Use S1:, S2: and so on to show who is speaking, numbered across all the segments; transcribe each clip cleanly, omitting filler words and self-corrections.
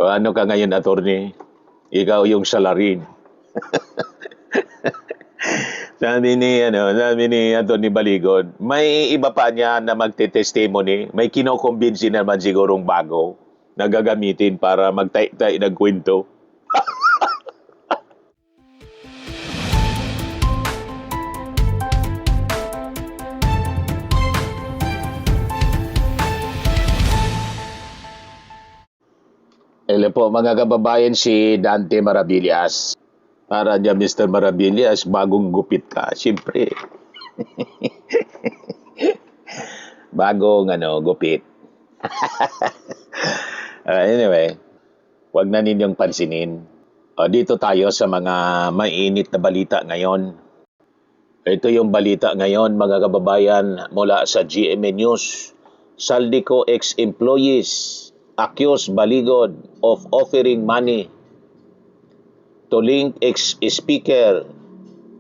S1: O ano ka ngayon, attorney? Ikaw yung salarin. Sabi ni Atty. Baligod, may iba pa niya na magte-testimony, may kinokumbinsi naman sigurong bago na gagamitin para magtay-tay ng kwento. Hello po mga kababayan, si Dante Maravillas. Para niya Mr. Maravillas, bagong gupit ka. Siyempre, bagong gupit. Anyway, wag na ninyong pansinin. Dito tayo sa mga mainit na balita ngayon. Ito yung balita ngayon mga kababayan mula sa GMA News. Saldico ex-employees accuse Baligod of offering money to link ex-speaker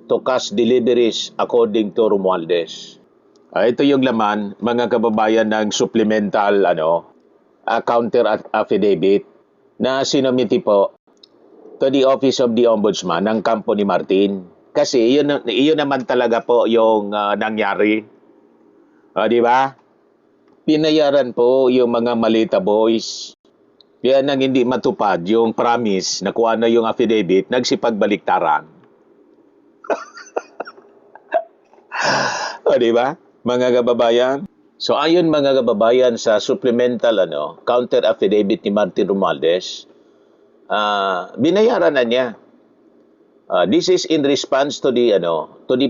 S1: to cash deliveries according to Romualdez. Ito yung laman, mga kababayan, ng supplemental counter affidavit na sinumiti po to the Office of the Ombudsman ng kampo ni Martin. Kasi iyon naman talaga po yung nangyari. Di ba? Pinayaran po yung mga Malita boys. Kaya nang hindi matupad yung promise na kuha na yung affidavit, nagsipagbaliktaran. Di ba, mga kababayan? So ayon mga kababayan sa supplemental counter affidavit ni Martin Romualdez, binayaran na niya. This is in response to the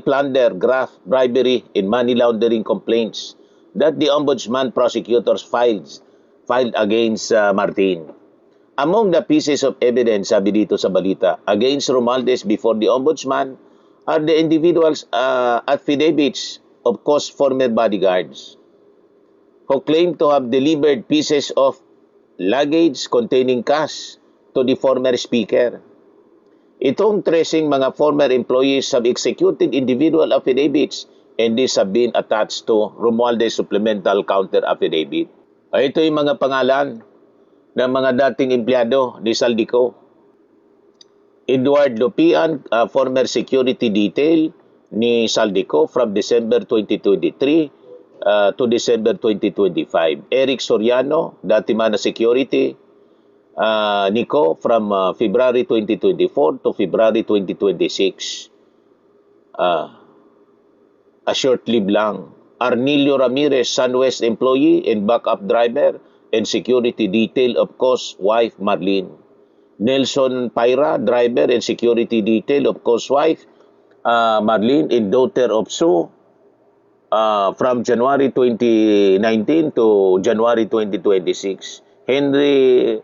S1: plunder, graft, bribery, and money laundering complaints that the Ombudsman prosecutors filed against Martin. Among the pieces of evidence, sabi dito sa balita, against Romualdez before the Ombudsman are the individuals' affidavits of former bodyguards who claim to have delivered pieces of luggage containing cash to the former speaker. Itong tracing mga former employees have executed individual affidavits and these have been attached to Romualdez supplemental counter affidavit. Ito yung mga pangalan ng mga dating empleyado ni Saldico. Edward Lopian, former security detail ni Saldico from December 2023 to December 2025. Eric Soriano, dati man na security. Nico from February 2024 to February 2026. A short leave lang. Arnilio Ramirez, SunWest employee and backup driver and security detail of wife Marlene. Nelson Paira, driver and security detail of wife Marlene and daughter of Sue from January 2019 to January 2026. Henry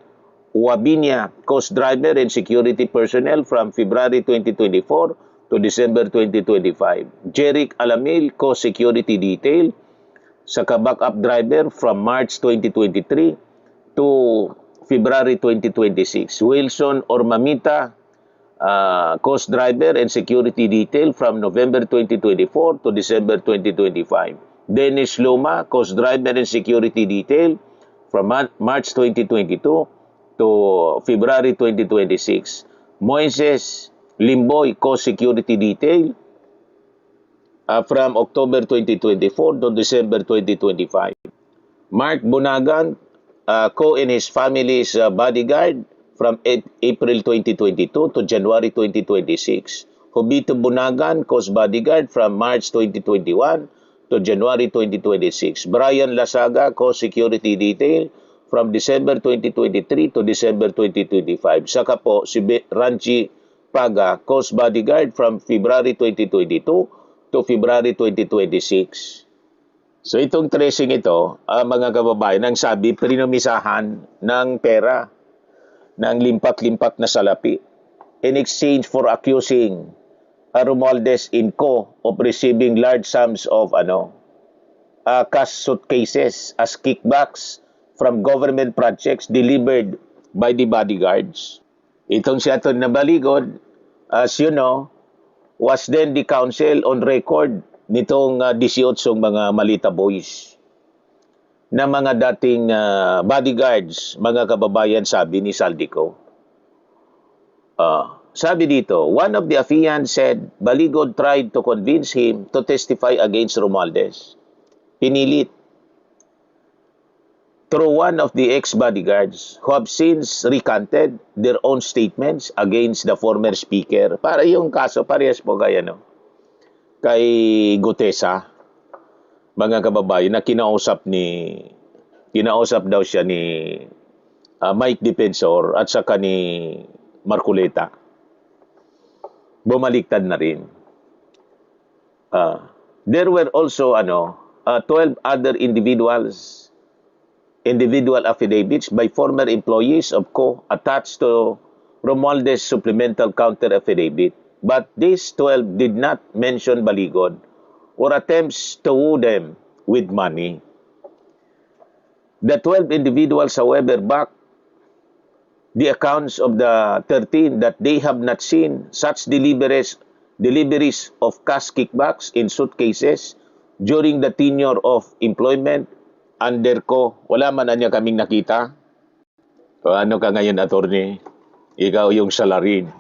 S1: Wabinia, coast driver and security personnel from February 2024 to December 2025. Jeric Alamil, co-security detail, saka backup driver from March 2023 to February 2026. Wilson Ormamita, coast driver and security detail from November 2024 to December 2025. Dennis Loma, coast driver and security detail from March 2022 to February 2026. Moises Limboy, co-security detail from October 2024 to December 2025. Mark Bunagan, co and his family's bodyguard from April 2022 to January 2026. Hobito Bunagan, coast bodyguard from March 2021 to January 2026. Brian Lasaga, co-security detail from December 2023 to December 2025. Saka po si Ranchi Paga, coast bodyguard from February 2022 to February 2026. So itong tracing ito, mga kababayan, ang sabi, prinomisahan ng pera, ng limpat-limpat na salapi in exchange for accusing Romualdez Inco of receiving large sums of cash suitcases as kickbacks from government projects delivered by the bodyguards. Itong si Atty. Baligod, as you know, was then the counsel on record nitong 18 mga Malita boys. na mga dating bodyguards, mga kababayan, sabi ni Saldico. Sabi dito, one of the affiants said Baligod tried to convince him to testify against Romualdez. Pinilit. Through one of the ex-bodyguards who have since recanted their own statements against the former speaker. Para yung kaso, parehas po kay Gutesa, mga kababayan, na kinausap daw siya ni Mike Defensor at saka ni Marcoleta. Bumaliktad na rin. There were also 12 other individual affidavits by former employees of CO attached to Romualdez supplemental counter affidavit. But these 12 did not mention Baligod or attempts to woo them with money. The 12 individuals, however, back the accounts of the 13 that they have not seen such deliveries of cash kickbacks in suitcases during the tenure of employment under ko. Wala man na niya kaming nakita. O ano ka ngayon, attorney? Ikaw yung salarin.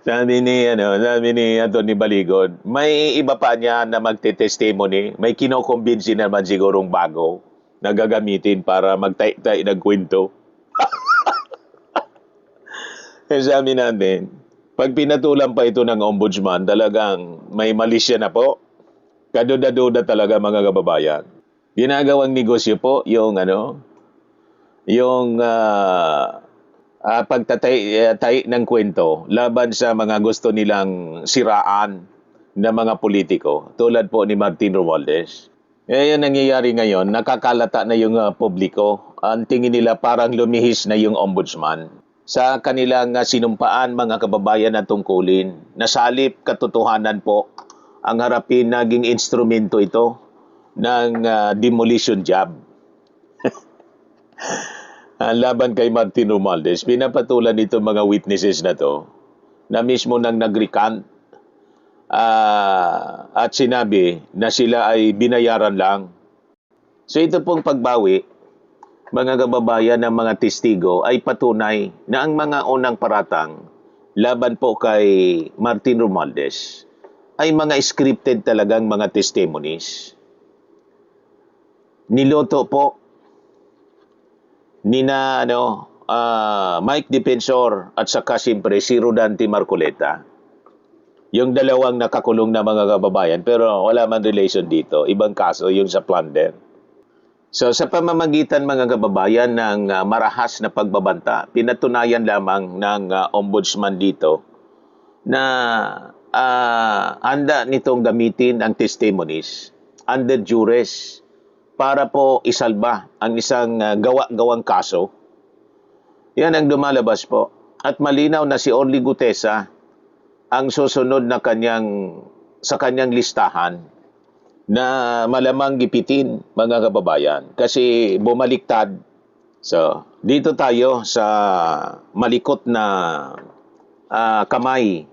S1: Sabi ni Atty. Baligod, may iba pa niya na magte-testimony, may kinokumbinsi naman sigurong bago na gagamitin para magtay ng kwento. Sabi natin, pag pinatulan pa ito ng ombudsman, talagang may mali siya na po. Kaduda-duda talaga, mga kababayan. Ginagawang negosyo po yung pagtatay ng kwento laban sa mga gusto nilang siraan na mga politiko tulad po ni Martin Romualdez. Yan nangyayari ngayon, nakakalata na yung publiko. Ang tingin nila parang lumihis na yung ombudsman sa kanilang sinumpaan, mga kababayan, na tungkulin. Nasalip katotohanan po ang harapin, naging instrumento ito ng demolition job. Ang laban kay Martin Romualdez, pinapatulan nito mga witnesses na to na mismo nang nag-recant at sinabi na sila ay binayaran lang. So ito pong pagbawi, mga kababayan, ng mga testigo ay patunay na ang mga unang paratang laban po kay Martin Romualdez ay mga scripted talagang mga testimonies. Niloto po nina Mike Defensor at saka siyempre si Rodante Marcoleta. Yung dalawang nakakulong na mga kababayan, pero wala man relation dito. Ibang kaso yung sa plunder. So sa pamamagitan, mga kababayan, ng marahas na pagbabanta, pinatunayan lamang ng ombudsman dito na handa nitong gamitin ang testimonies under duress para po isalba ang isang gawa-gawang kaso. Yan ang lumalabas po. At malinaw na si Orly Gutesa ang susunod na sa kanyang listahan na malamang gipitin, mga kababayan, kasi bumaliktad. So, dito tayo sa malikot na kamay,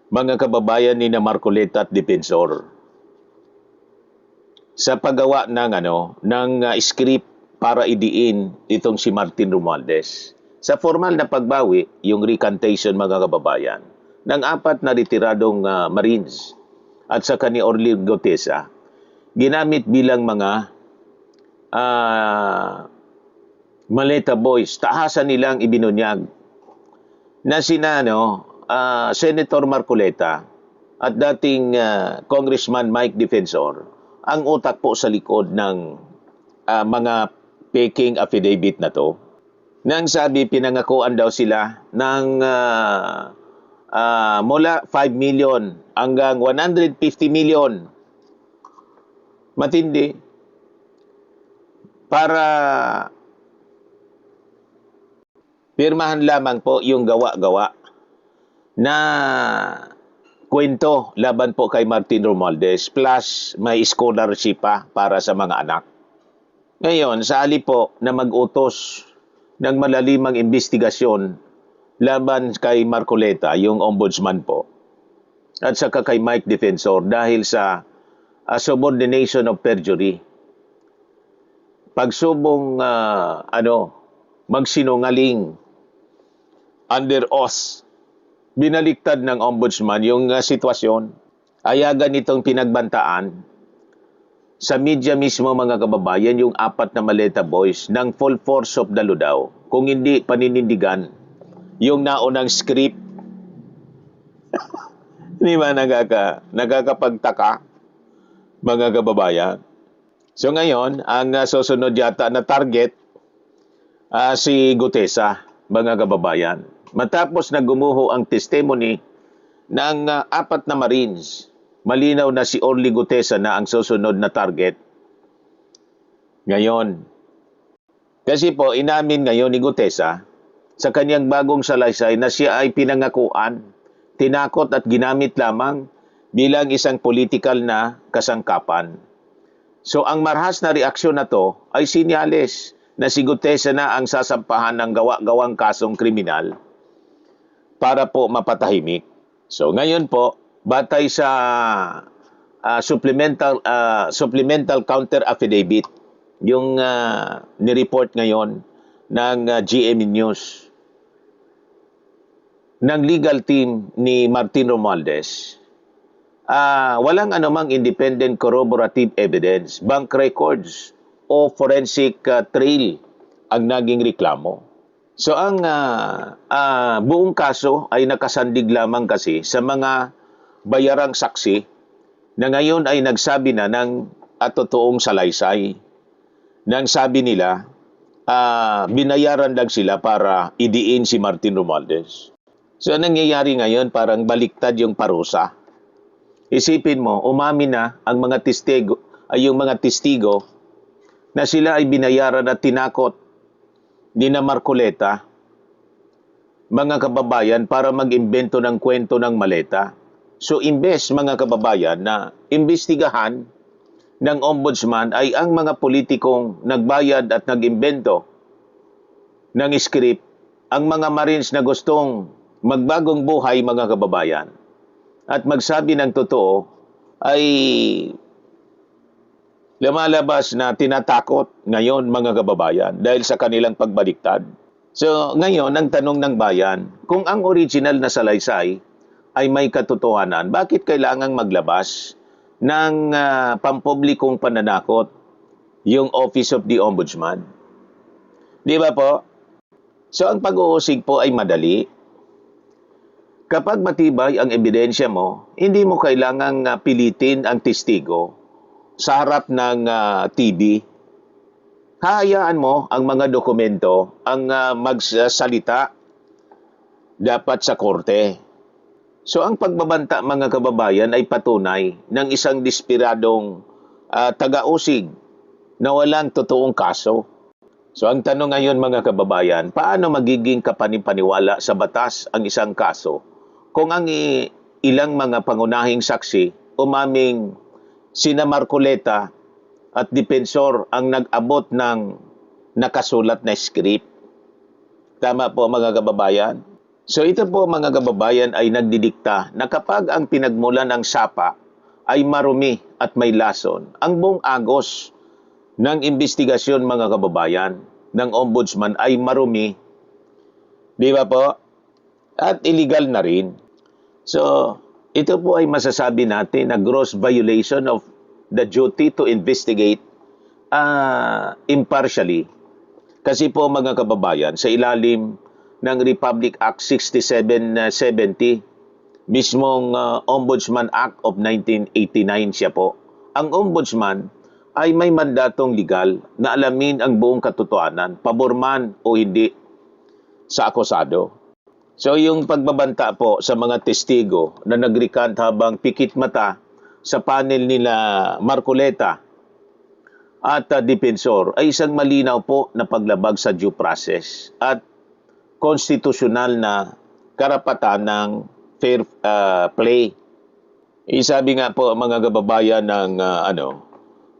S1: mga kababayan, ni Marcoleta at Defensor sa paggawa ng script para idiin itong si Martin Romualdez. Sa formal na pagbawi, yung recantation, mga kababayan, ng 4 na retiradong Marines at saka ni Orly Gutesa, ginamit bilang mga maleta boys. Tahasan nilang ibinunyag na sina Senator Marcoleta at dating Congressman Mike Defensor ang utak po sa likod ng mga faking affidavit na to. Nang sabi, pinangakuan daw sila ng mula 5 million hanggang 150 million. Matindi. Para pirmahan lamang po yung gawa-gawa na kwento laban po kay Martin Romualdez, plus may scholarship pa para sa mga anak. Ngayon, sa halip po na mag-utos ng malalimang investigasyon laban kay Marcoleta, yung ombudsman po, at saka kay Mike Defensor, dahil sa subordination of perjury. Pagsubong magsinungaling under oath. Binaliktad ng ombudsman yung sitwasyon. Ayagan itong pinagbantaan sa media mismo, mga kababayan, yung 4 na maleta boys ng full force of the law daw. Kung hindi paninindigan yung naunang script. Hindi ba nakakapagtaka, mga kababayan? So ngayon, ang susunod yata na target si Gutesa, mga kababayan. Matapos na gumuho ang testimony ng 4 na Marines, malinaw na si Orly Gutesa na ang susunod na target. Ngayon, kasi po inamin ngayon ni Gutesa sa kanyang bagong salaysay na siya ay pinangakuan, tinakot at ginamit lamang bilang isang political na kasangkapan. So ang marahas na reaksyon na to ay sinyales na si Gutesa na ang sasampahan ng gawang kasong kriminal para po mapatahimik. So ngayon po, batay sa supplemental counter affidavit, yung nireport ngayon ng GMA News ng legal team ni Martin Romualdez, walang anumang independent corroborative evidence, bank records o forensic trail ang naging reklamo. So ang buong kaso ay nakasandig lamang kasi sa mga bayarang saksi na ngayon ay nagsabi na ng totoong salaysay. Nang sabi nila, binayaran lang sila para idiin si Martin Romualdez. So anong nangyayari ngayon, parang baliktad yung parusa. Isipin mo, umamin na ang mga testigo na sila ay binayaran at tinakot ni na Marcoleta, mga kababayan, para mag-imbento ng kwento ng maleta. So imbes, mga kababayan, na imbestigahan ng ombudsman ay ang mga politikong nagbayad at nag-imbento ng script, ang mga Marines na gustong magbagong buhay, mga kababayan, at magsabi ng totoo, ay lumalabas na tinatakot ngayon, mga kababayan, dahil sa kanilang pagbaliktad. So ngayon, ang tanong ng bayan, kung ang original na salaysay ay may katotohanan, bakit kailangang maglabas ng pampublikong pananakot yung Office of the Ombudsman? Di ba po? So ang pag-uusig po ay madali. Kapag matibay ang ebidensya mo, hindi mo kailangang pilitin ang testigo sa harap ng TV. Hayaan mo ang mga dokumento ang magsalita dapat sa korte. So ang pagbabanta, mga kababayan, ay patunay ng isang desperadong taga-usig na walang totoong kaso. So ang tanong ngayon, mga kababayan, paano magiging kapanipaniwala sa batas ang isang kaso kung ang ilang mga pangunahing saksi umaming sina Marcoleta at depensor ang nag-abot ng nakasulat na script? Tama po, mga kababayan? So ito po, mga kababayan, ay nagdidikta na kapag ang pinagmulan ng sapa ay marumi at may lason, ang buong agos ng investigasyon, mga kababayan, ng ombudsman ay marumi. Di ba po? At illegal na rin. So ito po ay masasabi natin na gross violation of the duty to investigate impartially. Kasi po, mga kababayan, sa ilalim ng Republic Act 6770, mismong Ombudsman Act of 1989 siya po, ang ombudsman ay may mandatong legal na alamin ang buong katotohanan, pabor man o hindi sa akusado. So yung pagbabanta po sa mga testigo na nag-recant habang pikit mata sa panel nila Marcoleta at depensor ay isang malinaw po na paglabag sa due process at konstitusyonal na karapatan ng fair play. Sabi nga po, mga kababayan,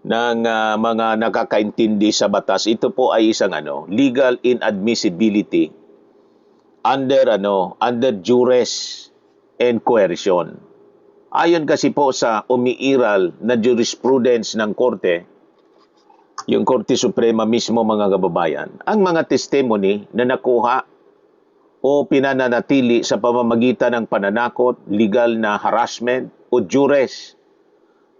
S1: ng mga nakakaintindi sa batas, ito po ay isang legal inadmissibility under duress and coercion. Ayon kasi po sa umiiral na jurisprudence ng Korte, yung Korte Suprema mismo mga kababayan, ang mga testimony na nakuha o pinananatili sa pamamagitan ng pananakot, legal na harassment o duress,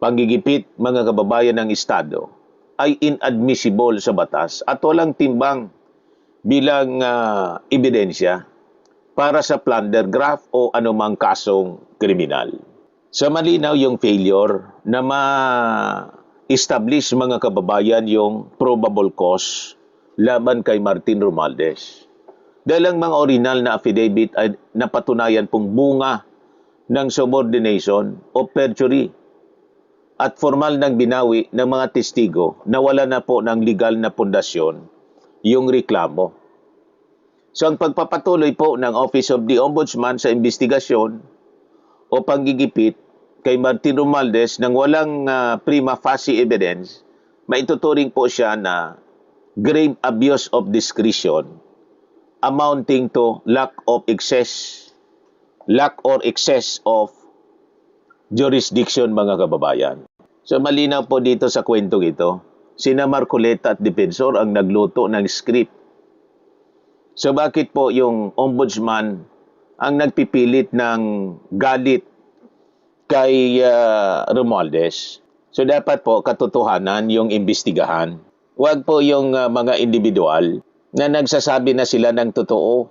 S1: panggigipit mga kababayan ng Estado ay inadmissible sa batas at walang timbang bilang ebidensya para sa plunder graft o anumang kasong kriminal. Sa malinaw yung failure na ma-establish mga kababayan yung probable cause laban kay Martin Romualdez. Dahil ang mga original na affidavit ay napatunayan pong bunga ng subordination o perjury at formal ng binawi ng mga testigo na wala na po ng legal na pundasyon yung reklamo. So ang pagpapatuloy po ng Office of the Ombudsman sa investigasyon o panggigipit kay Martin Romualdez nang walang prima facie evidence, maituturing po siya na grave abuse of discretion amounting to lack or excess of jurisdiction mga kababayan. So malinaw po dito sa kwentong ito, sina Marcoleta at Defensor ang nagluto ng script. So bakit po yung ombudsman ang nagpipilit ng galit kay Romualdez? So dapat po katotohanan yung imbestigahan. Huwag po yung mga individual na nagsasabi na sila ng totoo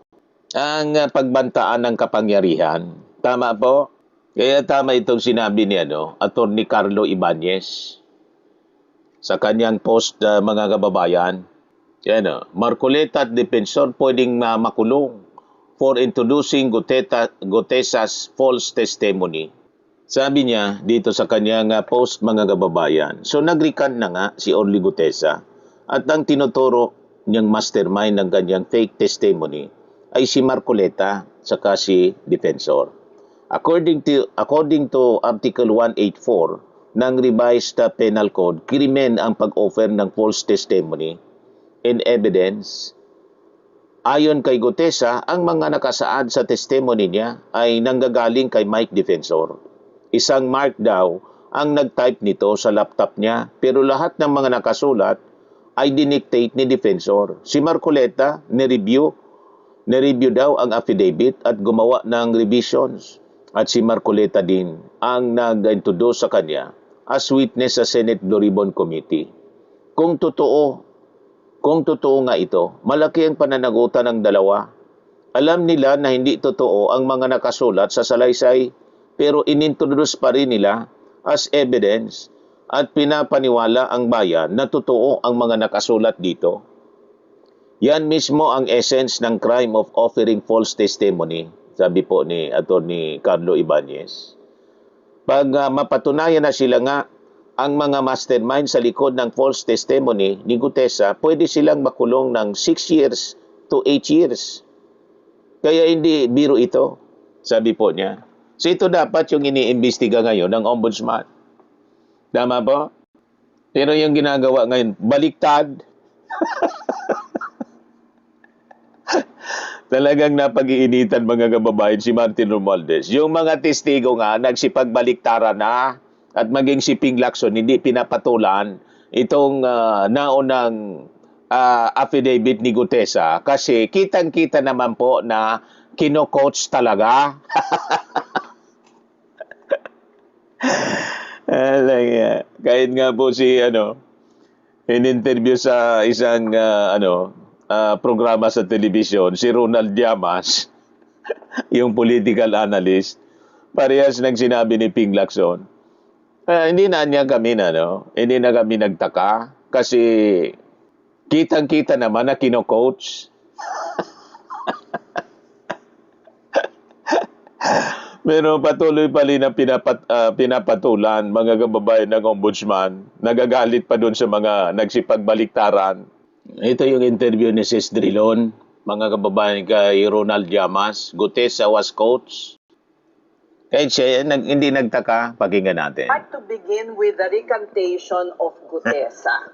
S1: ang pagbantaan ng kapangyarihan. Tama po? Kaya tama itong sinabi ni Attorney Carlo Ibanez sa kanyang post mga kababayan. Yan, Marcoleta at Defensor pwedeng makulong for introducing Gutesa's false testimony. Sabi niya dito sa kanyang post mga kababayan. So nag-recant na nga si Orly Gutesa at ang tinuturo niyang mastermind ng kanyang fake testimony ay si Marcoleta saka si Defensor. According to Article 184 ng Revised Penal Code, krimen ang pag-offer ng false testimony and evidence. Ayon kay Gutesa, ang mga nakasaad sa testimony niya ay nanggagaling kay Mike Defensor. Isang Mark daw ang nag-type nito sa laptop niya, pero lahat ng mga nakasulat ay dinictate ni Defensor. Si Marcoleta, ni-review daw ang affidavit at gumawa ng revisions. At si Marcoleta din ang nag-introduce sa kanya as witness sa Senate Blue Ribbon Committee. Kung totoo nga ito, malaki ang pananagutan ng dalawa. Alam nila na hindi totoo ang mga nakasulat sa salaysay, pero inintroduce pa rin nila as evidence at pinapaniwala ang bayan na totoo ang mga nakasulat dito. Yan mismo ang essence ng crime of offering false testimony, sabi po ni Attorney Carlo Ibanez. Pag mapatunayan na sila nga ang mga mastermind sa likod ng false testimony ni Gutesa, pwede silang makulong ng 6 years to 8 years. Kaya hindi biro ito, sabi po niya. So ito dapat yung iniimbestiga ngayon ng ombudsman. Tama po? Pero yung ginagawa ngayon, baliktad. Talagang napag-iinitan mga kababayan si Martin Romualdez. Yung mga testigo nga, nagsipagbaliktaran na at maging si Ping Lacson, hindi pinapatulan itong naunang affidavit ni Gutesa kasi kitang-kita naman po na kino-coach talaga. Kahit nga po si in-interview sa isang programa sa telebisyon, si Ronald Llamas, yung political analyst, parehas nang sinabi ni Ping Lacson, hindi na kami nagtaka kasi kitang-kita naman na kino-coach. Pero patuloy pa rin ang pinapatulan mga kababayan ng ombudsman. Nagagalit pa doon sa mga nagsipagbaliktaran. Ito yung interview ni Sis Drilon, mga kababayan kay Ronald Llamas. Gutesa was coach. Kahit siya, hindi nagtaka, pakinggan natin.
S2: I'd like to begin with the recantation of Gutesa.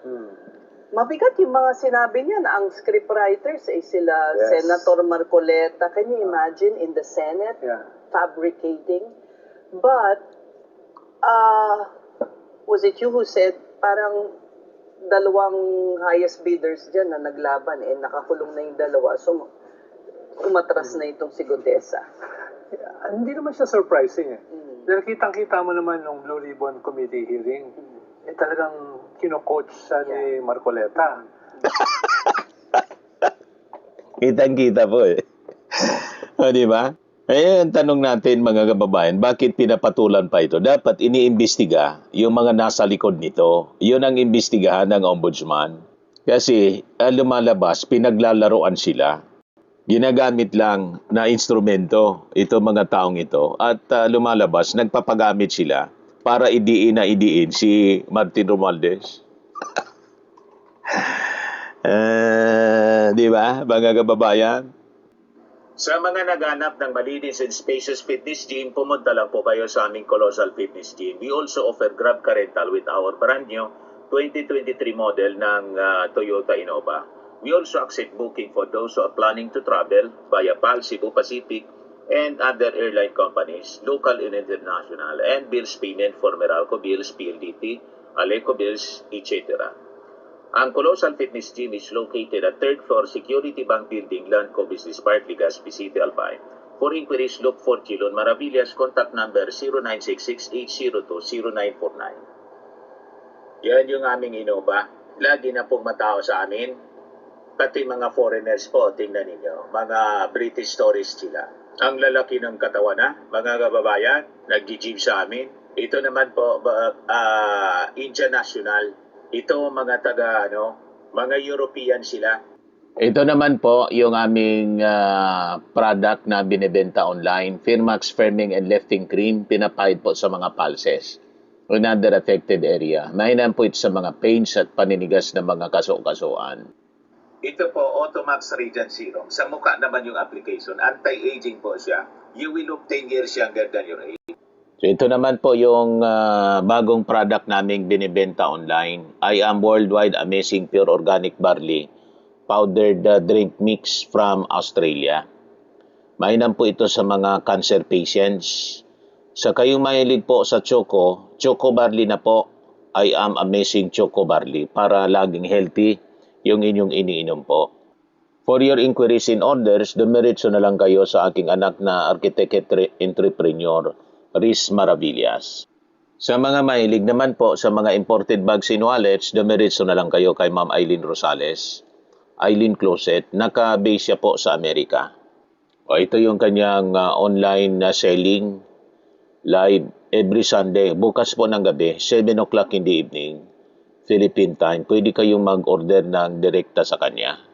S2: Mabigat yung mga sinabi niya na ang scriptwriters ay sila Senator Marcoleta. Can you imagine in the Senate fabricating? But Was it you who said parang dalawang highest bidders dyan na naglaban, nakakulong na yung dalawa, so umatras na itong si Gutesa?
S3: Hindi naman siya surprising eh. Dahil kitang-kita mo naman nung Blue Ribbon Committee hearing, talagang kino-coach siya ni Marcoleta.
S1: Kitang-kita po eh. O, di ba? Eh, ang tanong natin mga kababayan, bakit pinapatulan pa ito? Dapat iniimbestiga yung mga nasa likod nito. Yun ang imbestigahan ng ombudsman. Kasi lumalabas, pinaglalaroan sila. Ginagamit lang na instrumento ito mga taong ito. At lumalabas, nagpapagamit sila para idiin si Martin Romualdez. Di ba, mga kababayan? Sa mga naghanap ng malinis and spacious fitness gym, pumunta lang po kayo sa aming Colossal Fitness Gym. We also offer Grab Car Rental with our brand new 2023 model ng Toyota Innova. We also accept booking for those who are planning to travel via PAL, Cebu Pacific, and other airline companies, local and international, and bills payment for Meralco Bills, PLDT, Aleco Bills, etc. Ang Colossal Fitness Gym is located at 3rd floor Security Bank Building, Landco Business Park, Legazpi City, Albay. For inquiries, look for Chilon Maravillas. Contact number 0966-802-0949. Yan yung aming Innova. Lagi na pong matao sa amin. Pati mga foreigners po, tingnan ninyo. Mga British tourists sila. Ang lalaki ng katawan mga kababayan, nag-gym sa amin. Ito naman po, Indian National. Ito mga mga European sila. Ito naman po yung aming product na binibenta online, Firmax Firming and Lifting Cream, pinapahid po sa mga pulses o other affected area. Mainam po ito sa mga pains at paninigas ng mga kaso-kasuan. Ito po, Automax Radiant Serum. Sa mukha naman yung application. Anti-aging po siya. You will look 10 years younger than your age. So ito naman po yung bagong product naming binibenta online. I Am Worldwide Amazing Pure Organic Barley Powdered Drink Mix from Australia. Mainam po ito sa mga cancer patients. Sa kayong mahilig po sa Choco Barley na po, I Am Amazing Choco Barley para laging healthy yung inyong iniinom po. For your inquiries and orders, dumiretso na lang kayo sa aking anak na architect entrepreneur, Riz Maravillas. Sa mga mahilig naman po sa mga imported bags and wallets, dumiretso na lang kayo kay Ma'am Eileen Rosales, Eileen Closet. Naka-base siya po sa Amerika. O ito yung kanyang online na selling live every Sunday. Bukas po ng gabi, 7 o'clock in the evening, Philippine time. Pwede kayong mag-order ng direkta sa kanya.